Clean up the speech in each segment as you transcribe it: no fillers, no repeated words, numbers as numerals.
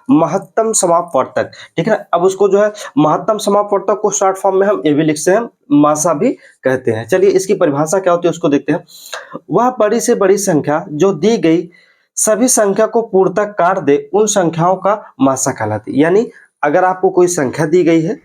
महत्तम समापवर्तक, ठीक है। अब उसको जो है महत्तम समापवर्तक को शॉर्ट फॉर्म में हम ये भी लिखते हैं, मासा भी कहते हैं। चलिए इसकी परिभाषा क्या होती है उसको देखते हैं। वह बड़ी से बड़ी संख्या जो दी गई सभी संख्या को पूर्णतः काट दे उन संख्याओं का मासा कहलाती है। यानी अगर आपको कोई संख्या दी गई है,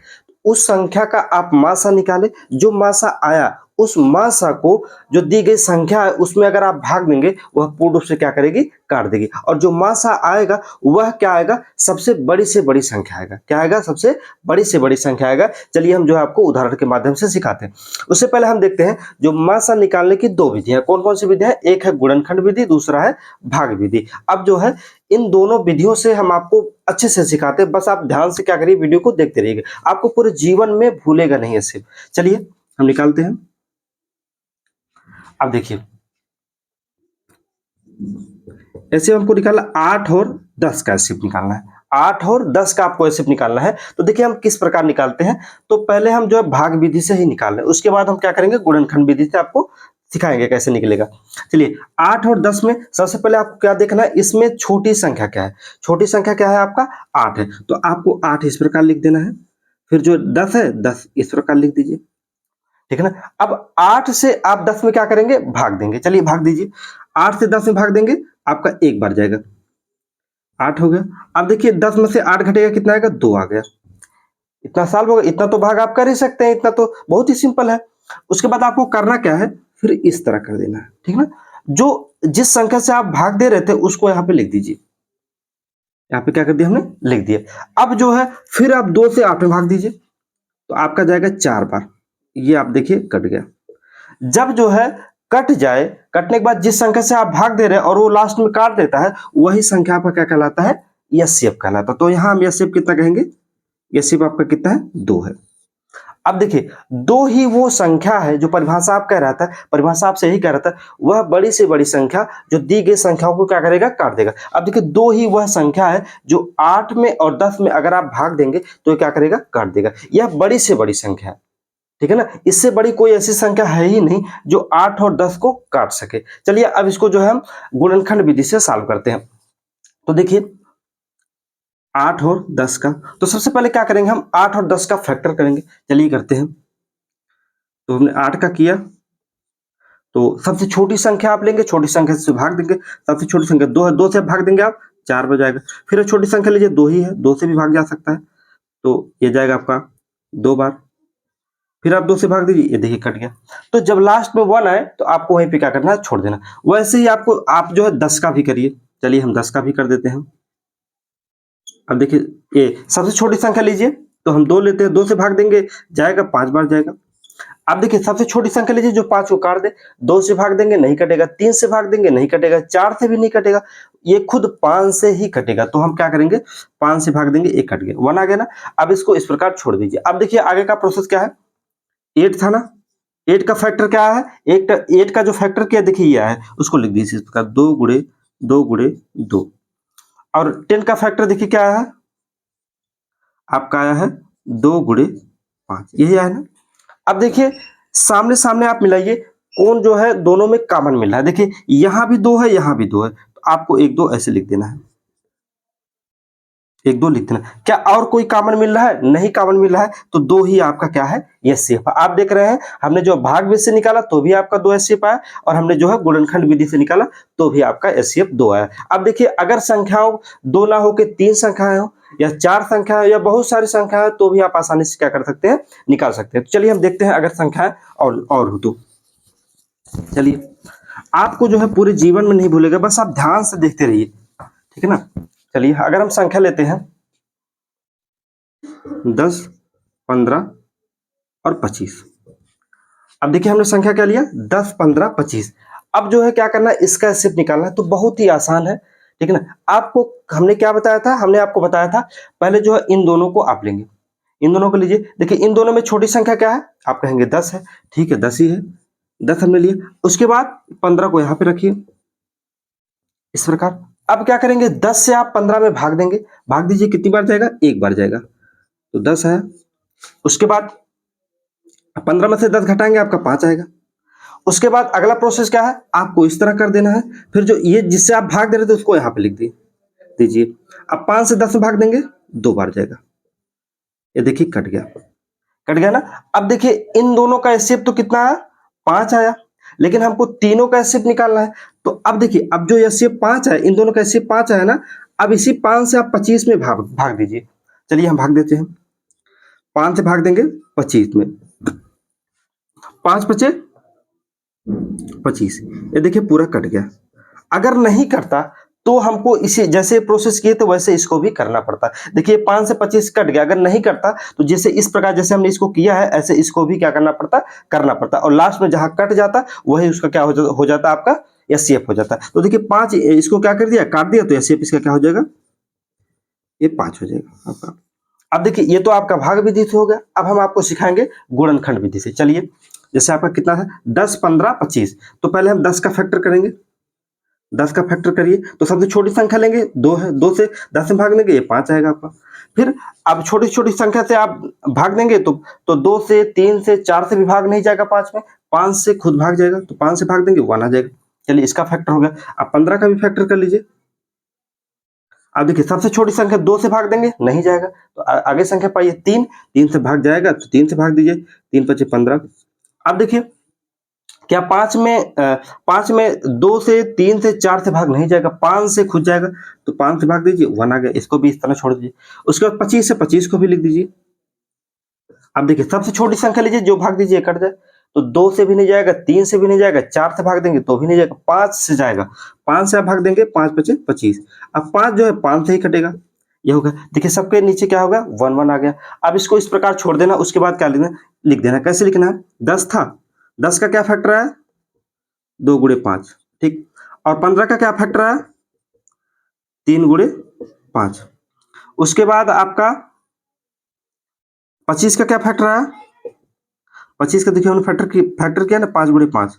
उस संख्या का आप मासा निकाले, जो मासा आया उस मासा को जो दी गई संख्या है उसमें अगर आप भाग देंगे, वह पूर्ण रूप से क्या करेगी, काट देगी। और जो मासा आएगा वह क्या आएगा, सबसे बड़ी से बड़ी संख्या आएगा। क्या आएगा, सबसे बड़ी से बड़ी संख्या आएगा। चलिए हम जो है आपको उदाहरण के माध्यम से सिखाते हैं। उससे पहले हम देखते हैं जो मासा निकालने की दो विधियां, कौन कौन सी विधियां, एक है गुणनखंड विधि, दूसरा है भाग विधि। अब जो है इन दोनों विधियों से हम आपको अच्छे से सिखाते हैं, बस आप ध्यान से क्या करिए, वीडियो को देखते रहिएगा, आपको पूरे जीवन में भूलेगा नहीं है सिर्फ। चलिए हम निकालते हैं। अब देखिए ऐसे हमको निकालना 8 और 10 का एसएफ निकालना है। 8 और 10 का आपको एसएफ निकालना है। तो देखिए हम किस प्रकार निकालते हैं। तो पहले हम जो है भाग विधि से ही निकाल रहे हैं, उसके बाद हम क्या करेंगे, गुणनखंड विधि से आपको सिखाएंगे कैसे निकलेगा। चलिए 8 और 10 में सबसे पहले आपको क्या देखना है, इसमें छोटी संख्या क्या है। छोटी संख्या क्या है आपका, 8 है। तो आपको 8 इस प्रकार लिख देना है। फिर जो 10 है, 10 इस प्रकार लिख दीजिए, ठीक है ना। अब 8 से आप 10 में क्या करेंगे, भाग देंगे। चलिए भाग दीजिए, 8 से 10 में भाग देंगे, आपका एक बार जाएगा, 8 हो गया। अब देखिए 10 में से 8 घटेगा, कितना आएगा, 2 आ गया। इतना साल होगा, इतना तो भाग आप कर ही सकते हैं, इतना तो बहुत ही सिंपल है। उसके बाद आपको करना क्या है, फिर इस तरह कर देना है, ठीक है ना। जो जिस संख्या से आप भाग दे रहे थे उसको यहाँ पे लिख दीजिए। यहाँ पे क्या कर दिया हमने, लिख दिया। अब जो है फिर आप 2 से 8 में भाग दीजिए, तो आपका जाएगा 4 बार। ये आप देखिए कट गया। जब जो है कट जाए, कटने के बाद जिस संख्या से आप भाग दे रहे हैं और वो लास्ट में काट देता है, वही संख्या आपका क्या कहलाता है, एचसीएफ कहलाता है। तो यहां हम एचसीएफ कितना कहेंगे, एचसीएफ आपका कितना है, 2 है। अब देखिए 2 ही वो संख्या है जो परिभाषा आप कह रहा था, परिभाषा आपसे यही कह रहा था, वह बड़ी से बड़ी संख्या जो दी गई संख्याओं को क्या करेगा, काट देगा। अब देखिए 2 ही वह संख्या है जो 8 में और 10 में अगर आप भाग देंगे तो क्या करेगा, काट देगा। यह बड़ी से बड़ी संख्या है, ठीक है ना। इससे बड़ी कोई ऐसी संख्या है ही नहीं जो 8 और 10 को काट सके। चलिए अब इसको जो है हम गुणनखंड विधि से सॉल्व करते हैं। तो देखिए 8 और 10 का, तो सबसे पहले क्या करेंगे, हम 8 और 10 का फैक्टर करेंगे। चलिए करते हैं। तो हमने 8 का किया, तो सबसे छोटी संख्या आप लेंगे, छोटी संख्या से भाग देंगे। सबसे छोटी संख्या 2 है, 2 से भाग देंगे आप, 4 हो जाएगा। फिर छोटी संख्या लीजिए, 2 ही है, 2 से भी भाग जा सकता है, तो ये जाएगा आपका 2 बार। फिर आप 2 से भाग दीजिए, ये देखिए कट गया। तो जब लास्ट में 1 आए तो आपको वहीं पे क्या करना है, छोड़ देना। वैसे ही आपको आप जो है 10 का भी करिए। चलिए हम 10 का भी कर देते हैं। अब देखिए ये सबसे छोटी संख्या लीजिए, तो हम 2 लेते हैं, 2 से भाग देंगे, जाएगा 5 बार जाएगा। अब देखिए सबसे छोटी संख्या लीजिए जो 5 को काट दे, 2 से भाग देंगे नहीं कटेगा, 3 से भाग देंगे नहीं कटेगा, 4 से भी नहीं कटेगा, ये खुद 5 से ही कटेगा। तो हम क्या करेंगे, 5 से भाग देंगे, 1 कट गया, 1 आ गया ना। अब इसको इस प्रकार छोड़ दीजिए। अब देखिए आगे का प्रोसेस क्या है, 8 था ना, 8 का फैक्टर क्या है, 8 का जो फैक्टर क्या देखिए ये है, उसको लिख दीजिए इस प्रकार, 2 गुणे 2 गुणे 2। और 10 का फैक्टर देखिए क्या है, आपका आया है 2 गुणे 5, यही आया ना। अब देखिए सामने सामने आप मिलाइए, कौन जो है दोनों में कॉमन मिल रहा है। देखिए यहां भी 2 है, यहां भी 2 है, तो आपको 1 2 ऐसे लिख देना है, 1 2 लिख देना। क्या और कोई कॉमन मिल रहा है, नहीं कॉमन मिल रहा है, तो 2 ही आपका क्या है, एचसीएफ। आप देख रहे हैं हमने जो भाग विधि से निकाला तो भी आपका 2 एचसीएफ आया, और हमने जो है गुणनखंड विधि से निकाला तो भी आपका एचसीएफ 2 आया। अब देखिए अगर संख्याओं 2 ना हो के 3 संख्याएं हो या 4 संख्या या बहुत सारी संख्या है, तो भी आप आसानी से क्या कर सकते हैं, निकाल सकते हैं। तो चलिए हम देखते हैं अगर संख्याएं और हो तो। चलिए आपको जो है पूरे जीवन में नहीं भूलेगा, बस आप ध्यान से देखते रहिए, ठीक है ना। चलिए अगर हम संख्या लेते हैं 10 15 और 25। अब देखिए हमने संख्या क्या लिया, 10 15 25। अब जो है क्या करना है, इसका एचसीएफ निकालना है। तो बहुत ही आसान है, ठीक है ना। आपको हमने क्या बताया था, हमने आपको बताया था पहले जो है इन दोनों को आप लेंगे, इन दोनों को लीजिए। देखिए इन दोनों में छोटी संख्या क्या है, आप कहेंगे 10 है, ठीक है 10 ही है, 10 हमने लिया। उसके बाद 15 को यहाँ पे रखिए इस प्रकार। अब क्या करेंगे, 10 से आप 15 में भाग देंगे, भाग दीजिए, कितनी बार जाएगा, 1 बार जाएगा, तो 10 है। उसके बाद 15 में से 10 घटाएंगे, आपका 5 आएगा। उसके बाद अगला प्रोसेस क्या है, आपको इस तरह कर देना है। फिर जो ये जिससे आप भाग दे रहे थे उसको यहाँ पे लिख दिए, दीजिए। अब 5 से 10 में भाग देंगे 2 बार जाएगा, ये देखिए कट गया, कट गया ना। अब देखिए इन दोनों का एचसीएफ तो कितना आया, 5 आया, लेकिन हमको तीनों का एचसीएफ निकालना है। तो अब देखिए, अब जो एचसीएफ 5 है, इन दोनों का एचसीएफ 5 आया ना, अब इसी 5 से आप 25 में भाग दीजिए। चलिए हम भाग देते हैं, 5 से भाग देंगे 25 में, 5 बचे 25, ये देखिए पूरा कट गया। अगर नहीं करता तो हमको इसे जैसे प्रोसेस किए थे वैसे इसको भी करना पड़ता। देखिए 5 से 25 कट गया, अगर नहीं करता तो जैसे इस प्रकार जैसे हमने इसको किया है ऐसे इसको भी क्या करना पड़ता, और लास्ट में जहां कट जाता वही उसका क्या हो जाता आपका एचसीएफ हो जाता। तो देखिए 5 इसको क्या कर दिया, काट दिया, तो एचसीएफ इसका क्या हो जाएगा, ये 5 हो जाएगा आपका। अब देखिए ये तो आपका भाग विधि से हो गया। अब हम आपको सिखाएंगे गुणनखंड विधि से। चलिए, जैसे आपका कितना है 10, 15, 25, तो पहले हम 10 का फैक्टर करेंगे। 10 का फैक्टर करिए तो सबसे छोटी संख्या लेंगे, 2 है, 2 से 10 में भाग देंगे, ये 5 आएगा आपका। फिर अब छोटी छोटी संख्या से आप भाग देंगे तो 2 से 3 से 4 से भी भाग नहीं जाएगा 5 में, 5 से खुद भाग जाएगा, तो 5 से भाग देंगे 1 आ जाएगा। चलिए इसका फैक्टर हो गया। अब 15 का भी फैक्टर कर लीजिए। अब देखिए सबसे छोटी संख्या 2 से भाग देंगे, नहीं जाएगा, तो आगे संख्या पाइए 3 से भाग जाएगा, तो 3 से भाग दीजिए, 3 5 15। अब देखिए क्या 5 में 2 से 3 से 4 से भाग नहीं जाएगा, 5 से खुद जाएगा, तो 5 से भाग दीजिए, 1 आ गया, इसको भी इस तरह छोड़ दीजिए। उसके बाद 25 से 25 को भी लिख दीजिए। अब देखिए सबसे छोटी संख्या लीजिए, जो भाग दीजिए कट जाए, तो 2 से भी नहीं जाएगा, 3 से भी नहीं जाएगा, 4 से भाग देंगे तो भी नहीं जाएगा, 5 से जाएगा, 5 से आप भाग देंगे, 5 5 25। अब 5 जो है 5 से ही कटेगा, ये होगा। देखिए सबके नीचे क्या होगा, 1 1 आ गया। अब इसको इस प्रकार छोड़ देना, उसके बाद क्या लिख देना, कैसे लिखना है, 10 था, 10 का क्या फैक्टर है, 2 गुणे 5, ठीक। और 15 का क्या फैक्टर है, 3 गुणे 5। उसके बाद आपका 25 का क्या फैक्टर है, 25 का देखिए हमने फैक्टर किया ना, 5 गुणे 5,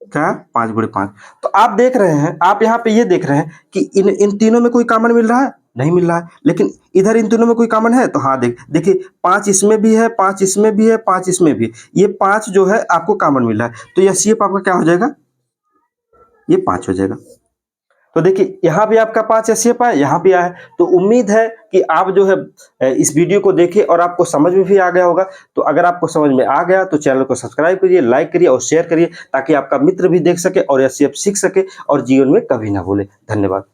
क्या 5 गुणे 5। तो आप देख रहे हैं, आप यहाँ पे ये देख रहे हैं कि इन तीनों में कोई कॉमन मिल रहा है, नहीं मिल रहा है, लेकिन इधर इन तीनों में कोई कॉमन है, तो हाँ देखिए 5 इसमें भी है, 5 इसमें भी है, 5 इसमें भी, ये 5 जो है आपको कॉमन मिल रहा है, तो यह सीएफ आपका क्या हो जाएगा, ये 5 हो जाएगा। तो देखिए यहाँ भी आपका 5 एचसीएफ आया, यहाँ भी आया है। तो उम्मीद है कि आप जो है इस वीडियो को देखें और आपको समझ में भी आ गया होगा। तो अगर आपको समझ में आ गया तो चैनल को सब्सक्राइब करिए, लाइक करिए और शेयर करिए, ताकि आपका मित्र भी देख सके और एचसीएफ सीख सके और जीवन में कभी ना भूले। धन्यवाद।